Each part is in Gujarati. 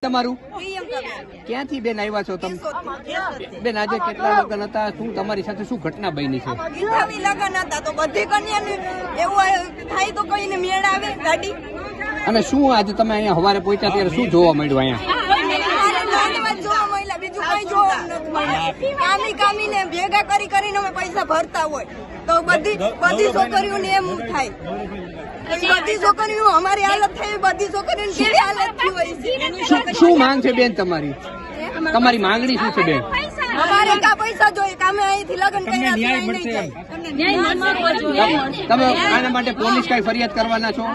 તમારું ક્યાંથી બેન આવ્યા છો તમે? બેન આજે કેટલા લગ્ન હતા? શું તમારી સાથે શું ઘટના બની છે? લગ્ન હતા તો બધી કન્યાને એવું થાય તો કોઈને મેળ આવે ગાડી. અને શું આજે તમે અહીંયા સવારે પહોંચ્યા ત્યારે શું જોવા મળ્યું અહીંયા? જોવા મળ્યા, બીજું કઈ જોવા નથી મળ્યું. કામીને ભેગા કરીને અમે પૈસા ભરતા હોય તો બધી છોકરીઓને એમ થાય. બધી છોકરીઓ અમારી હાલત થઈ, બધી છોકરીઓની કેવી હાલત થઈ હોય છે. શું માંગ છે બેન તમારી? તમારી માંગણી શું છે બેન? અમારે કા પૈસા જોઈએ, અમે અહીંથી લગ્ન કર્યા તમે આના માટે પોલીસ કઈ ફરિયાદ કરવાના છો?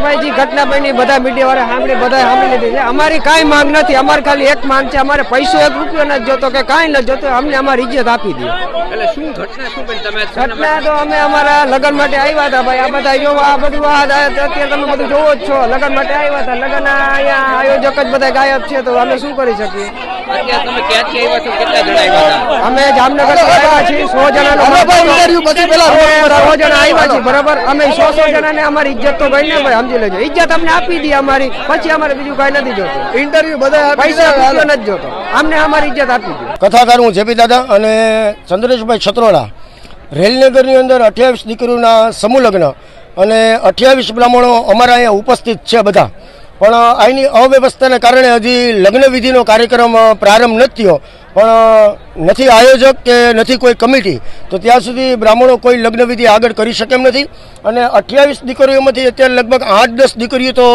ભાઈજી ઘટના બની, બધા મીડિયા વાળા સાંભળી લીધી છે. અમારી કઈ માંગ નથી, અમારે ખાલી એક માંગ છે, અમારે પૈસો 1 રૂપિયો નથી જોતો કે કઈ નથી જોતો, અમને અમારી ઇજ્જત આપી દે. એટલે શું ઘટના શું બની? તમે ઘટના તો અમે અમારા લગ્ન માટે આવ્યા હતા ભાઈ, આ બધા જોવા, આ બધું અત્યારે તમે બધું જોવો જ છો. લગ્ન માટે આવ્યા હતા, લગ્ન અહીંયા આયોજક જ બધા ગાયબ છે, તો અમે શું કરી શકીએ? અત્યારે તમે ક્યાંથી આવ્યા છો? કેટલા જણા આવ્યા હતા? અમે જામનગર આવ્યા છીએ, 100 જણા આવ્યા છીએ, બરાબર. અમે 100 જણાને અમારી ઇજ્જત તો ગઈ ને ભાઈ, સમજી લેજો. ઇજ્જત અમને આપી દી અમારી, પછી અમારે બીજું કઈ નથી જોતું. ઇન્ટરવ્યુ બધા પૈસા નથી જોતો, અમને અમારી ઇજ્જત આપી દી. કથાકાર હું જેપી દાદા અને ચંદ્રેશભાઈ છત્રોડા. રેલનગરની અંદર 28 દીકરીઓના સમૂહ લગ્ન અને 28 બ્રાહ્મણો અમારા અહીંયા ઉપસ્થિત છે બધા, પણ અહીંની અવ્યવસ્થાને કારણે હજી લગ્ન વિધિનો કાર્યક્રમ પ્રારંભ નથી થયો. પણ નથી આયોજક કે નથી કોઈ કમિટી, તો ત્યાં સુધી બ્રાહ્મણો કોઈ લગ્ન વિધિ આગળ કરી શકે એમ નથી. અને 28 દીકરીઓમાંથી અત્યારે લગભગ 8-10 દીકરીઓ તો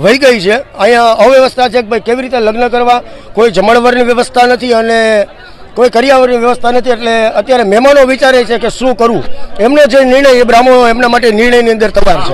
વહી ગઈ છે. અહીંયા અવ્યવસ્થા છે કે ભાઈ કેવી રીતે લગ્ન કરવા, કોઈ જમણવારની વ્યવસ્થા નથી અને કોઈ કરિયાવરની વ્યવસ્થા નથી. એટલે અત્યારે મહેમાનો વિચારે છે કે શું કરવું, એમનો જે નિર્ણય એ બ્રાહ્મણો એમના માટે નિર્ણયની અંદર તૈયાર છે.